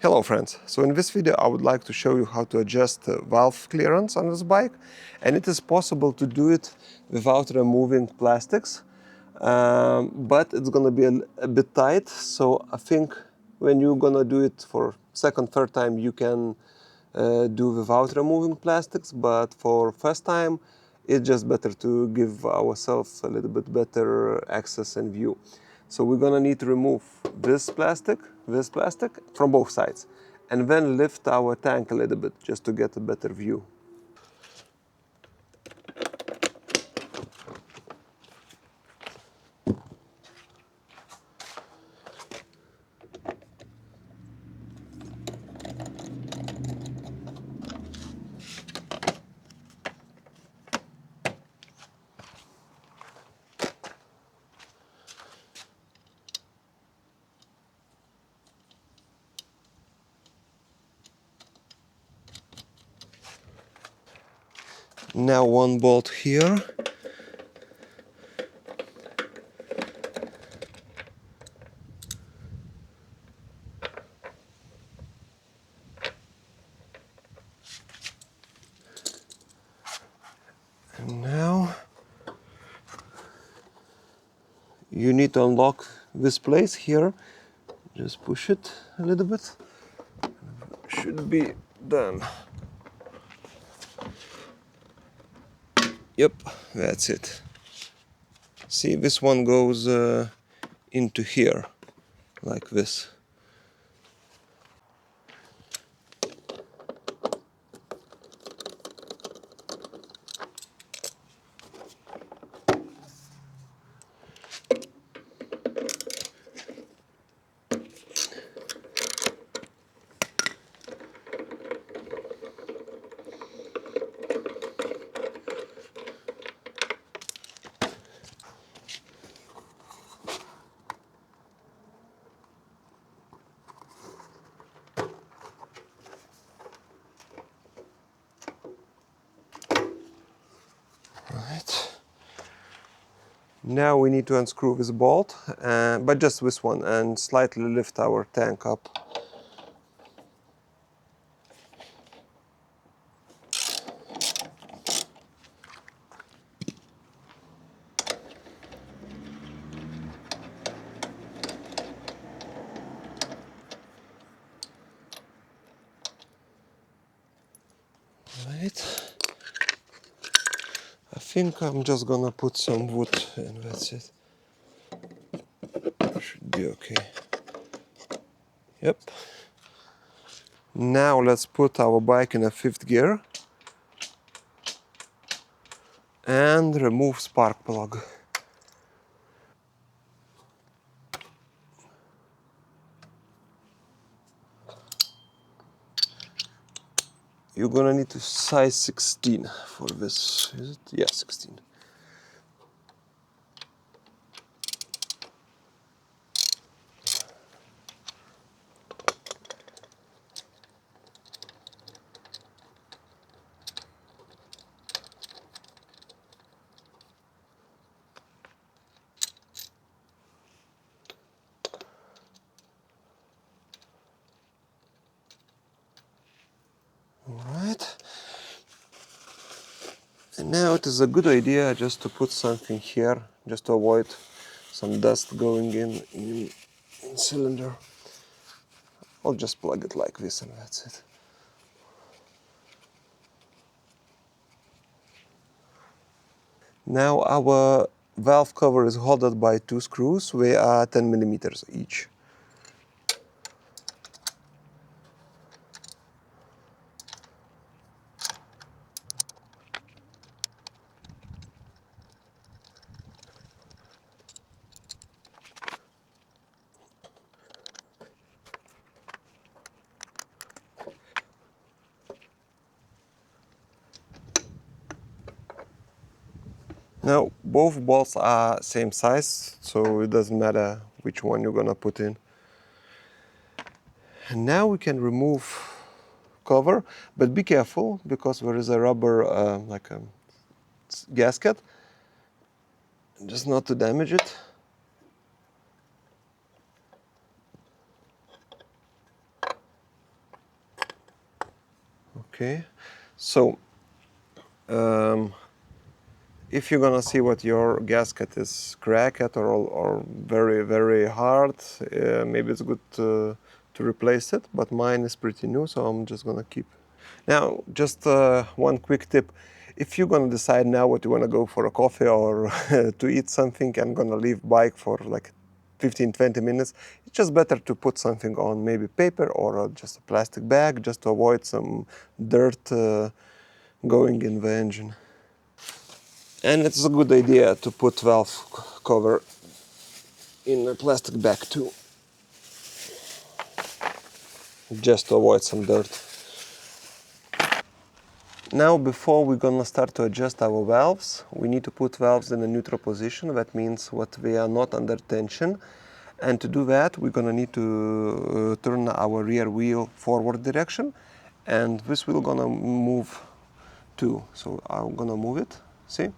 Hello friends, so in this video I would like to show you how to adjust valve clearance on this bike, and it is possible to do it without removing plastics, but it's gonna be a bit tight. So I think when you're gonna do it for second, third time you can do without removing plastics, but for first time it's just better to give ourselves a little bit better access and view. So we're gonna need to remove this plastic from both sides, and then lift our tank a little bit just to get a better view. Now one bolt here. And now you need to unlock this place here. Just push it a little bit. Should be done. Yep, that's it. See, this one goes into here, like this. Right. Now we need to unscrew this bolt, but just this one, and slightly lift our tank up. Right. I think I'm just gonna put some wood and that's it. Should be okay. Yep. Now let's put our bike in a fifth gear and remove spark plug. You're gonna need to size 16 for this, is it? Yeah, 16. Alright. And now it is a good idea just to put something here, just to avoid some dust going in cylinder. I'll just plug it like this and that's it. Now our valve cover is held by two screws. They are 10 millimeters each. Now both bolts are same size, so it doesn't matter which one you're gonna put in. And now we can remove cover, but be careful because there is a rubber like a gasket, just not to damage it. Okay, so if you're gonna see what your gasket is cracked or very, very hard, maybe it's good to replace it, but mine is pretty new, so I'm just gonna keep. Now, just one quick tip. If you're gonna decide now what you wanna go for a coffee or to eat something and gonna leave bike for like 15-20 minutes, it's just better to put something on, maybe paper or just a plastic bag, just to avoid some dirt going in the engine. And it's a good idea to put valve cover in a plastic bag too, just to avoid some dirt. Now, before we're gonna start to adjust our valves, we need to put valves in a neutral position. That means what they are not under tension. And to do that, we're gonna need to turn our rear wheel forward direction, and this wheel gonna move too. So I'm gonna move it, see?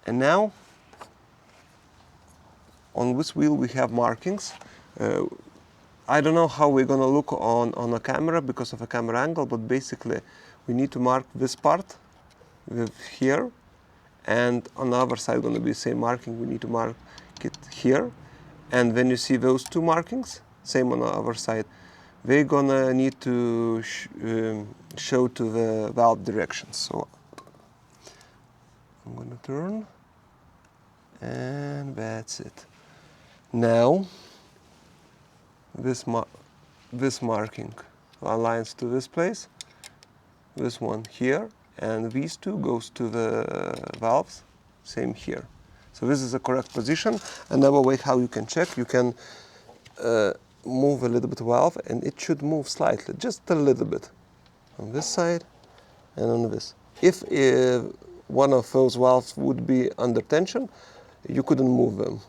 And now, on this wheel we have markings. I don't know how we're gonna look on a camera because of a camera angle, but basically we need to mark this part with here, and on the other side gonna be the same marking. We need to mark it here, and when you see those two markings, same on the other side, they're gonna need to show to the valve direction. So I'm gonna turn, and that's it. Now this marking aligns to this place, this one here, and these two goes to the valves, same here. So this is the correct position. Another way how you can check, you can move a little bit valve, and it should move slightly, just a little bit, on this side and on this. If one of those valves would be under tension, you couldn't move them.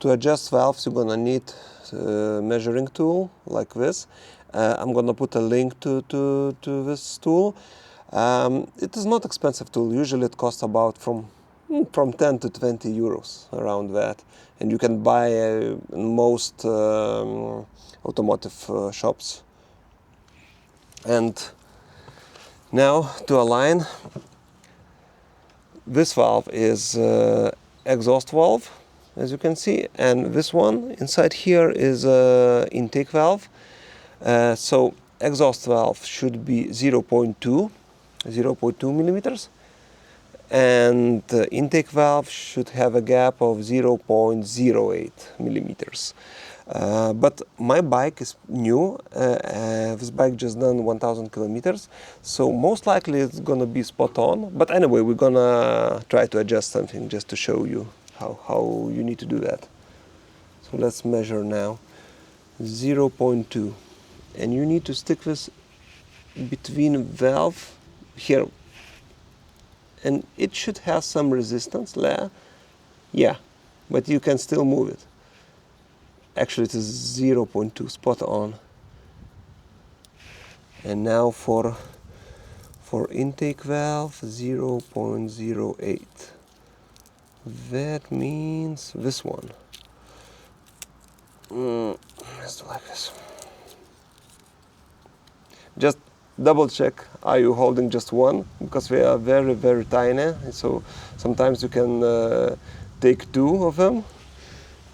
To adjust valves, you're gonna need a measuring tool like this. I'm gonna put a link to this tool. It is not expensive tool. Usually it costs about from 10 to 20 euros, around that. And you can buy in most automotive shops. And now to align, this valve is exhaust valve, as you can see, and this one inside here is a intake valve. So exhaust valve should be 0.2 millimeters, and the intake valve should have a gap of 0.08 millimeters. But my bike is new. This bike just done 1,000 kilometers, so most likely it's gonna be spot on. But anyway, we're gonna try to adjust something just to show you how you need to do that. So let's measure now. 0.2, and you need to stick this between valve here, and it should have some resistance there. Yeah, but you can still move it. Actually it is 0.2, spot on. And now for intake valve, 0.08. That means this one. Let's do like this. Just double check, are you holding just one? Because they are very, very tiny, so sometimes you can take two of them.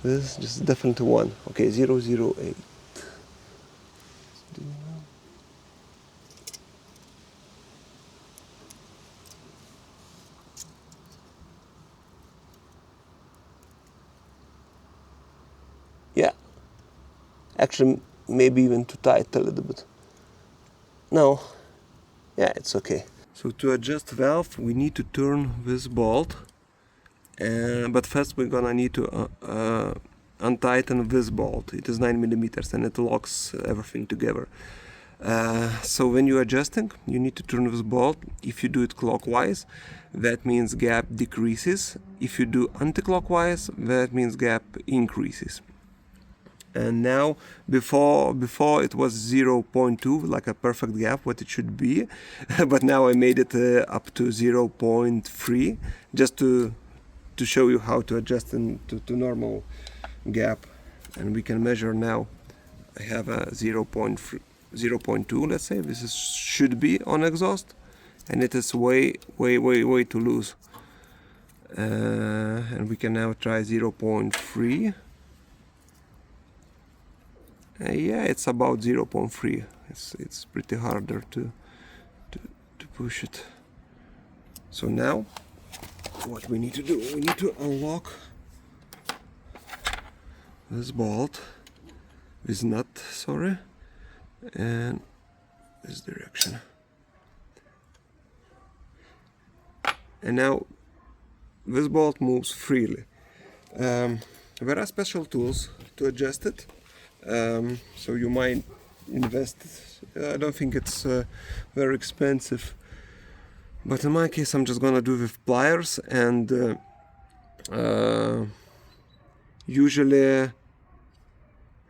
This is just definitely one. Okay, 0.08. Yeah, actually maybe even too tight a little bit. No, yeah, it's okay. So to adjust valve, we need to turn this bolt, but first we're gonna need to untighten this bolt. It is 9 millimeters and it locks everything together. So when you're adjusting, you need to turn this bolt. If you do it clockwise, that means gap decreases. If you do anti-clockwise, that means gap increases. And now, before it was 0.2, like a perfect gap, what it should be. But now I made it up to 0.3, just to show you how to adjust to normal gap. And we can measure now I have a 0.2, let's say. This should be on exhaust, and it is way too loose. And we can now try 0.3. Yeah, it's about 0.3. It's pretty harder to push it. So now what we need to do, we need to unlock this bolt, this nut, sorry, and this direction. And now this bolt moves freely. There are special tools to adjust it, so you might invest. I don't think it's very expensive, but in my case I'm just gonna do with pliers, and usually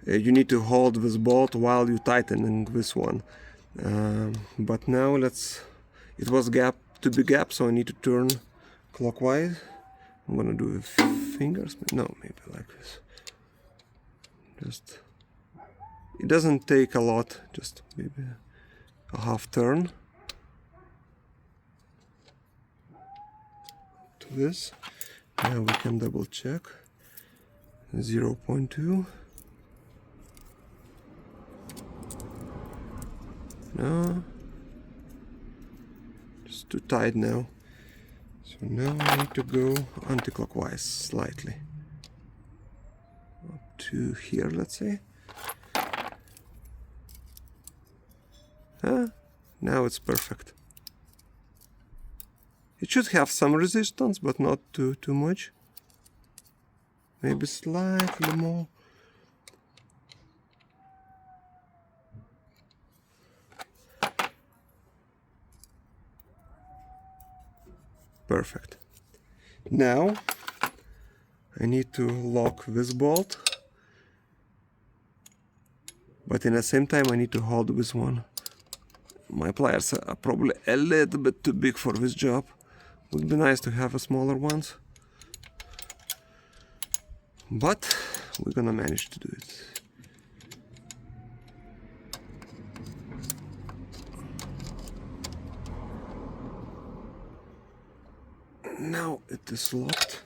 you need to hold this bolt while you tightening this one, but now it was to be gap, so I need to turn clockwise. I'm gonna do with fingers, no, maybe like this. Just, it doesn't take a lot, just maybe a half turn to this. Now we can double check. 0.2. No, just too tight now. So now I need to go anti-clockwise slightly. Up to here, let's say. Now it's perfect. It should have some resistance, but not too much. Maybe slightly more. Perfect. Now I need to lock this bolt, but in the same time I need to hold this one. My pliers are probably a little bit too big for this job. Would be nice to have a smaller ones, but we're gonna manage to do it. Now it is locked,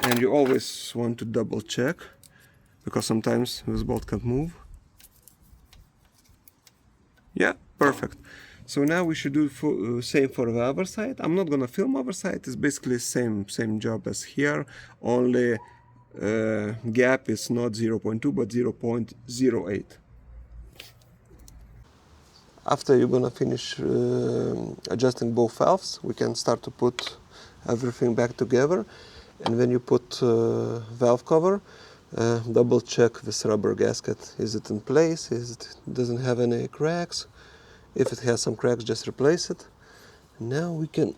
and you always want to double check, because sometimes this bolt can't move. Yeah, perfect. So now we should do same for the other side. I'm not gonna film other side. It's basically same job as here, only gap is not 0.2 but 0.08. After you're gonna finish adjusting both valves, we can start to put everything back together. And when you put valve cover, double check this rubber gasket. Is it in place? Doesn't have any cracks? If it has some cracks, just replace it. Now we can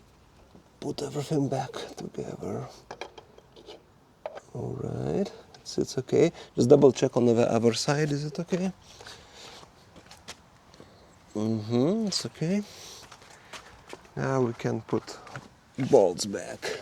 put everything back together. All right, it's okay. Just double check on the other side. Is it okay? It's okay. Now we can put bolts back.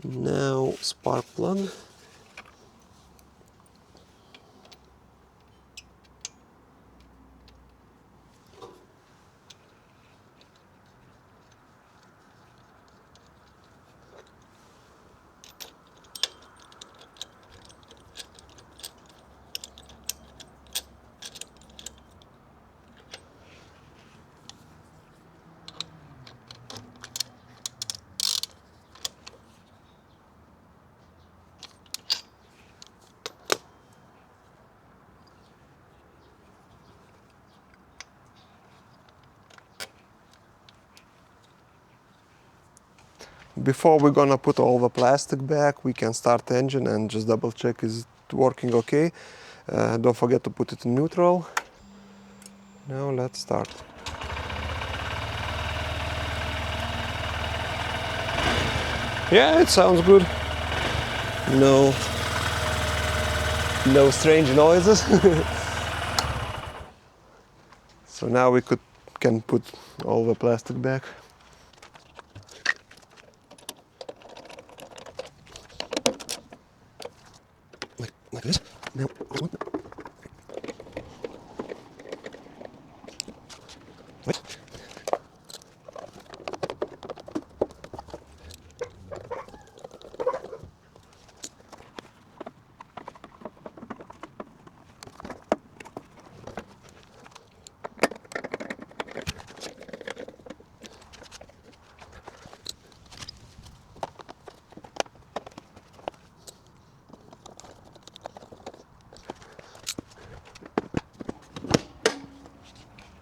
Now spark plug. Before we're gonna put all the plastic back, we can start the engine and just double check is it working okay. Don't forget to put it in neutral. Now let's start. Yeah, it sounds good. No strange noises. So now we can put all the plastic back. Like this. Now, wait.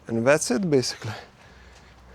And that's it basically.